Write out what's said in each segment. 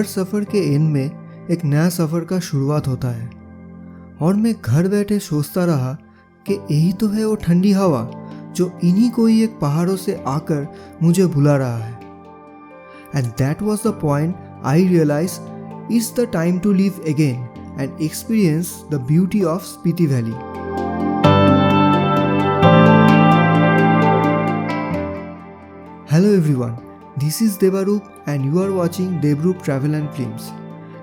हर सफ़र के एंड में एक नया सफ़र का शुरुआत होता है और मैं घर बैठे सोचता रहा कि यही तो है वो ठंडी हवा जो इन्हीं कोई एक पहाड़ों से आकर मुझे बुला रहा है। And that was the point I realize it's the time to live again and experience the beauty of Spiti valley. Hello everyone, this is Devaroop and you are watching Devroop Travel and Films.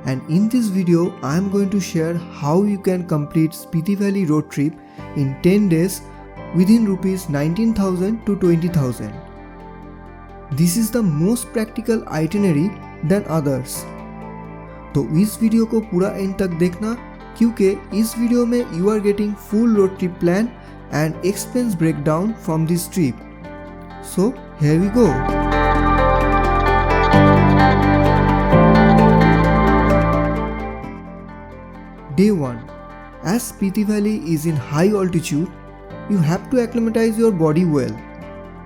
And in this video, I am going to share how you can complete Spiti Valley road trip in 10 days within rupees 19,000 to 20,000. This is the most practical itinerary than others. तो इस video को पूरा and तक देखना क्योंकि इस video में you are getting full road trip plan and expense breakdown from this trip. So here we go. Day 1. As Spiti Valley is in high altitude, you have to acclimatize your body well.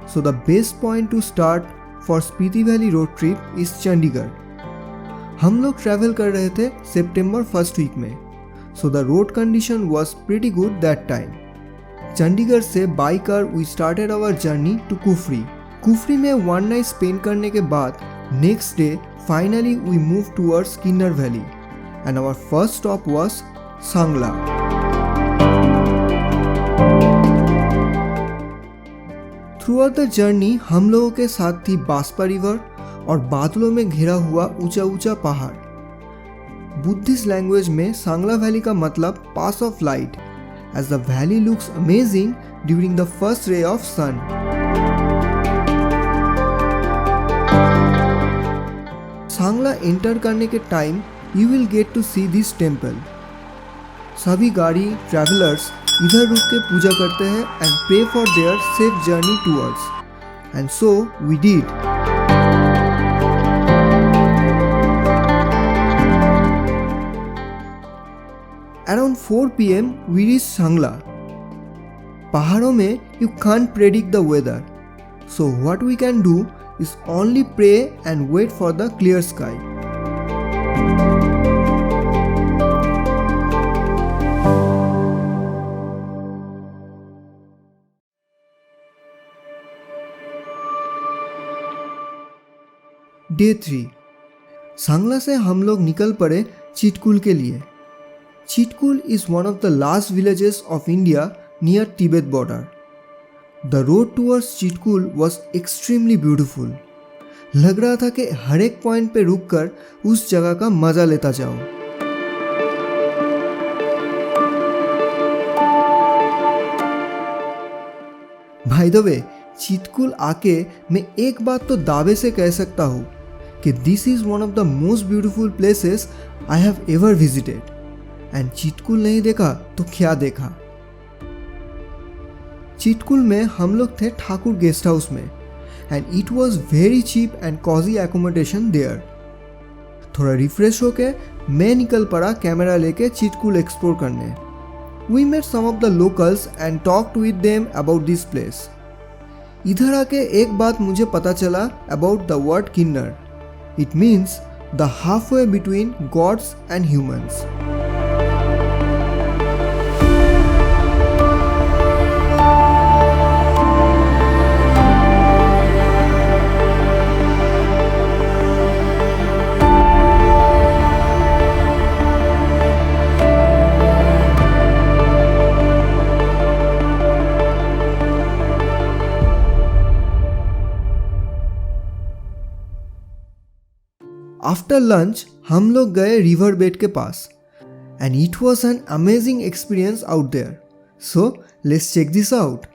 So the best point to start for Spiti Valley road trip is Chandigarh. हम लोग travel कर रहे थे सितंबर first week में, so the road condition was pretty good that time. Chandigarh से by car we started our journey to Kufri. Kufri में one night spend करने के बाद next day finally we move towards Kinnaur valley and our first stop was Sangla. Throughout the journey हम लोगों के साथ थी बास्पा रिवर और बादलों में घिरा हुआ ऊंचा ऊंचा पहाड़। बुद्धिस्ट लैंग्वेज में सांगला वैली का मतलब pass of light, as the valley looks amazing during the first ray of sun. Sangla enter करने के time you will get to see this temple. सभी गाड़ी ट्रैवलर्स इधर रुक के पूजा करते हैं and pray for their safe journey towards. And so we did. Around 4 PM we reached Sangla. पहाड़ों में you can't predict the weather, so what we can do is only pray and wait for the clear sky. Day 3. Sangla से हम लोग निकल पड़े चिटकुल के लिए। Chitkul is one of the last villages of India near Tibet border. The road towards Chitkul was extremely beautiful. लग रहा था कि हर एक पॉइंट पे रुककर उस जगह का मजा लेता जाऊं। By the way, चितकुल आके मैं एक बात तो दावे से कह सकता हूँ कि this is one of the most beautiful places I have ever visited. And Chitkul नहीं देखा तो क्या देखा। चिटकुल में हम लोग थे ठाकुर गेस्ट हाउस में and it was very cheap and cozy accommodation there. थोड़ा रिफ्रेश होके मैं निकल पड़ा कैमरा लेके चिटकुल एक्सप्लोर करने। We met some of the locals and talked with them about this place. इधर आके एक बात मुझे पता चला about the word Kinnar. It means the half way between gods and humans. After lunch हम लोग गए रिवर बेड के पास and it was an amazing experience out there. So let's check this out.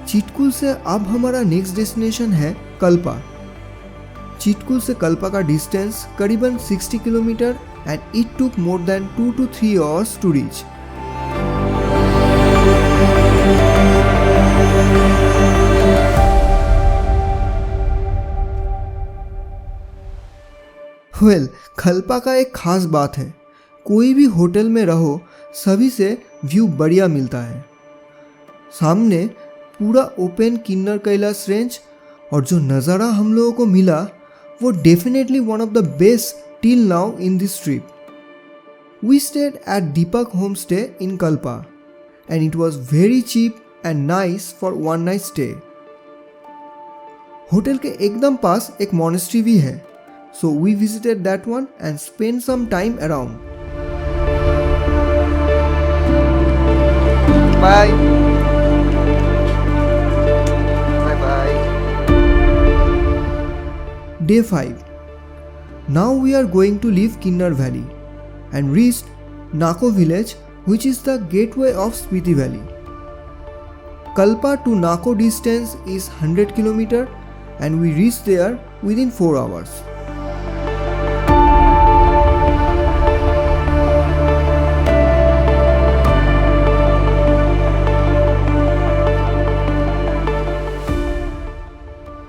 Chitkul से अब हमारा नेक्स्ट डेस्टिनेशन है कल्पा। चिटकुल से कल्पा का डिस्टेंस करीबन 60 kilometre and it took more than 2 to 3 hours to reach. Well, Kalpa का एक खास बात है, कोई भी होटल में रहो सभी से व्यू बढ़िया मिलता है। सामने पूरा ओपन किन्नर कैलाश रेंज और जो नज़ारा हम लोगों को मिला वो definitely one of the best till now in this trip. We stayed at Deepak home stay in Kalpa and it was very cheap and nice for one night stay. Hotel के एकदम पास एक मोनेस्ट्री भी है, so we visited that one and spent some time around. Bye. Day 5. Now we are going to leave Kinnar Valley and reached Nako village, which is the gateway of Spiti Valley. Kalpa to Nako distance is 100 km and we reached there within 4 hours.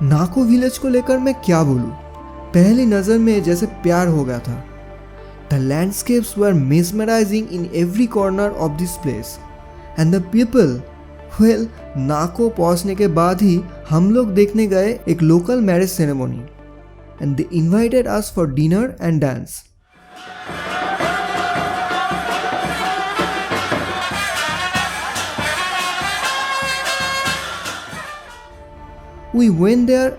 Nako village को लेकर मैं क्या बोलूं, पहली नज़र में जैसे प्यार हो गया था। The landscapes were mesmerising in every corner of this place and the people. Well, Nako पहुंचने के बाद ही हम लोग देखने गए एक local marriage ceremony and they invited us for dinner and dance. We went there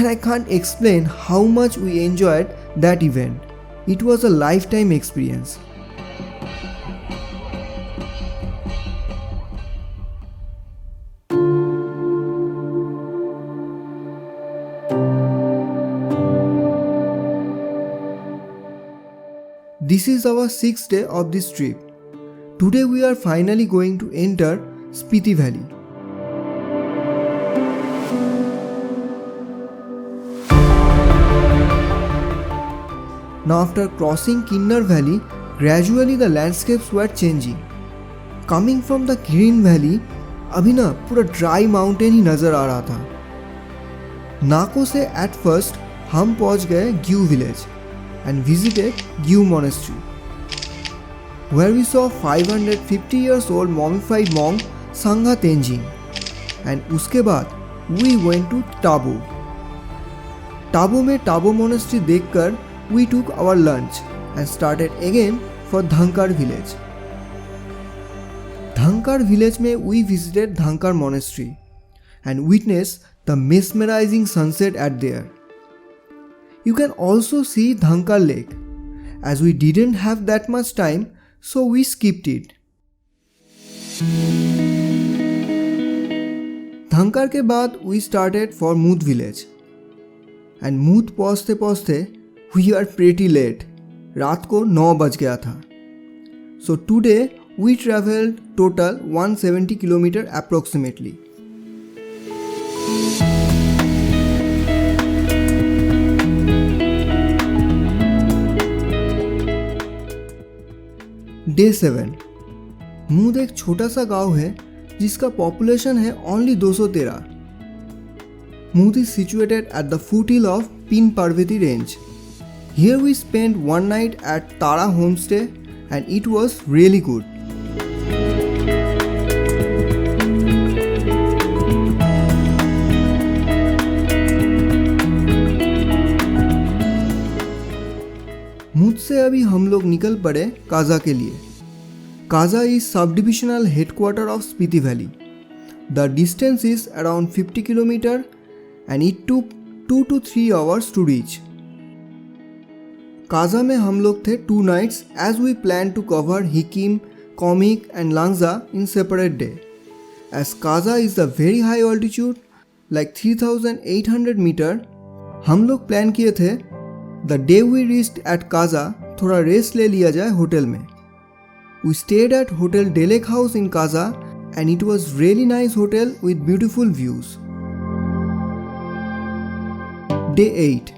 and I can't explain how much we enjoyed that event. It was a lifetime experience. This is our 6th day of this trip. Today we are finally going to enter Spiti Valley. Now after crossing Kinnar Valley, gradually the landscapes were changing. Coming from the green valley, अभी ना पूरा dry mountain ही नज़र आ रहा था। नाको से at first हम पहुंच गए Gue village and visited Gue monastery, where we saw 550 years old mummified monk Sangha Tenzing, and उसके बाद we went to Tabo. Tabo में टाबो मोनेस्ट्री देखकर we took our lunch and started again for Dhankar village. Dhankar village में we visited Dhankar monastery and witnessed the mesmerizing sunset at there. You can also see Dhankar lake. As we didn't have that much time, so we skipped it. Dhankar के बाद we started for Mood village and Mood पहुँचते पहुँचते we are pretty late. रात को 9 बज गया था. So today we traveled total 170 km approximately. Day 7. मूद एक छोटा सा गांव है जिसका पॉपुलेशन है only 213. मूद is situated at the foothill of Pin Parvati range. Here we spent one night at Tara homestay and it was really good. मुझसे अभी हम लोग निकल पड़े काजा के लिए. Kaza is subdivisional headquarter of Spiti Valley. The distance is around 50 km and it took 2 to 3 hours to reach. Kaza में हम लोग थे 2 nights as we planned to cover Hikim, Komik and Langza in separate day. As Kaza is a very high altitude like 3800 meter, हम लोग plan किए थे the day we reached at Kaza थोड़ा rest ले लिया जाए होटल में. We stayed at Hotel Delek House in Kaza and it was really nice hotel with beautiful views. Day 8.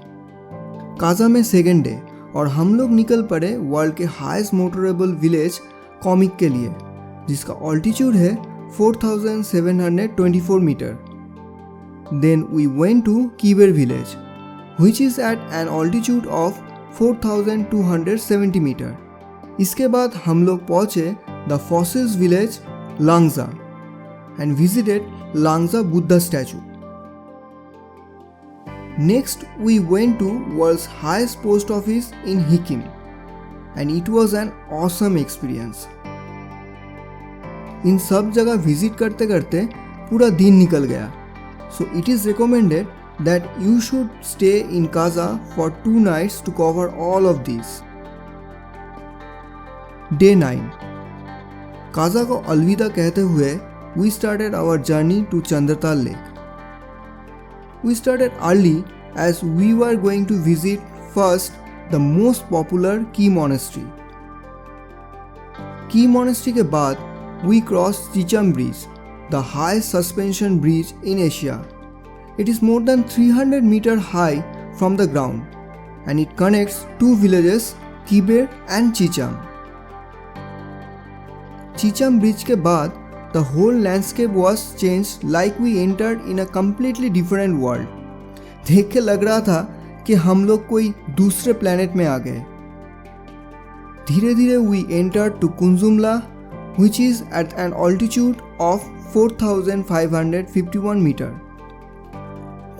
Kaza में सेकेंड डे और हम लोग निकल पड़े वर्ल्ड के हाईएस्ट मोटरेबल विलेज कॉमिक के लिए, जिसका ऑल्टीट्यूड है 4724 metre. Then we went to Kibber village which is at an altitude of 4270 metre. इसके बाद हम लोग पहुँचे the fossils village Langza and visited Langza Buddha statue. Next, we went to world's highest post office in Hikim, and it was an awesome experience. इन सब जगह visit करते करते पूरा दिन निकल गया, so it is recommended that you should stay in Kaza for 2 nights to cover all of these. Day 9. Kaza को अलविदा कहते हुए we started our journey to Chandratal Lake. We started early as we were going to visit first the most popular Key Monastery. Key Monastery के बाद we crossed Chicham Bridge, the highest suspension bridge in Asia. It is more than 300 meters high from the ground and it connects two villages, Kiber and Chicham. Chicham Bridge के बाद the whole landscape was changed like we entered in a completely different world. देख के लग रहा था कि हम लोग कोई दूसरे प्लेनेट में आ गए। धीरे धीरे we entered to Kunzumla, which is at an altitude of 4551 meter.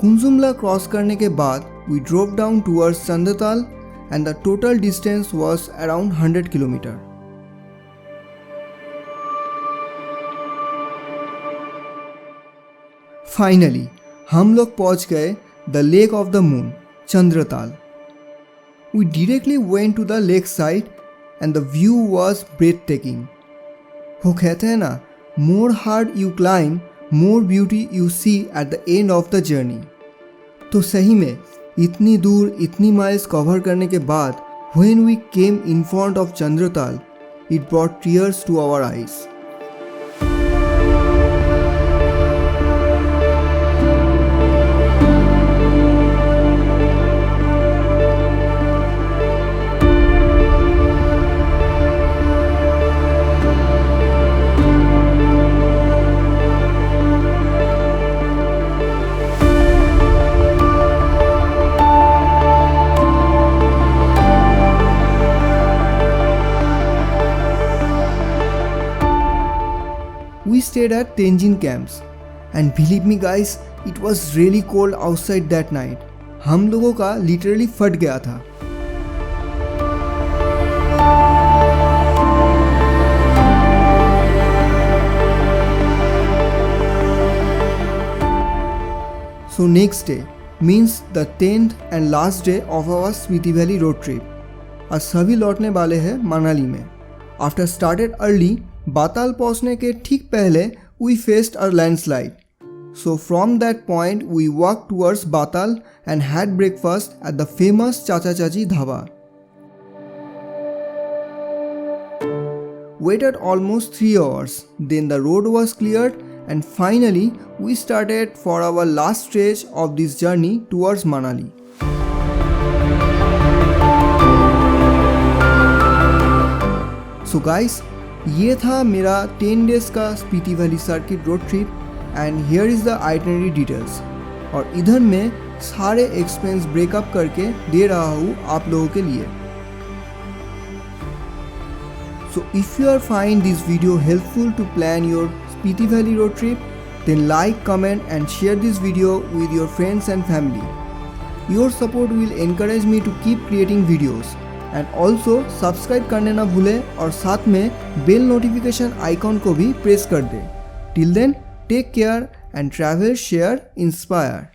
Kunzumla cross करने के बाद we drove down towards Chandratal and the total distance was around 100 kilometer. Finally, हम लोग पहुंच गए the lake of the moon, Chandratal. We directly went to the lake side and the view was breathtaking. वो कहते हैं ना, more hard you climb, more beauty you see at the end of the journey. तो सही में इतनी दूर इतनी माइल्स कवर करने के बाद when we came in front of Chandratal, it brought tears to our eyes. We stayed at Tenzin camps and believe me guys, it was really cold outside that night. हम लोगों का literally फट गया था। So next day means the 10th and last day of our Spiti Valley road trip. आज सभी लौटने वाले हैं मनाली में। After started early, बाताल पहुंचने के ठीक पहले we faced a landslide. So from that point we walked towards Batal and had breakfast at the famous Chacha Chachi Dhaba. Waited almost 3 hours, then the road was cleared and finally we started for our last stretch of this journey towards Manali. So guys, ये था मेरा 10 days का Spiti valley circuit road trip and here is the itinerary details. और इधर मैं सारे expense breakup करके दे रहा हूँ आप लोगों के लिए। So if you are find this video helpful to plan your Spiti valley road trip, then like, comment and share this video with your friends and family. Your support will encourage me to keep creating videos and also subscribe करने ना भूलें और साथ में bell notification icon को भी press कर दें। Till then, take care and travel, share, inspire.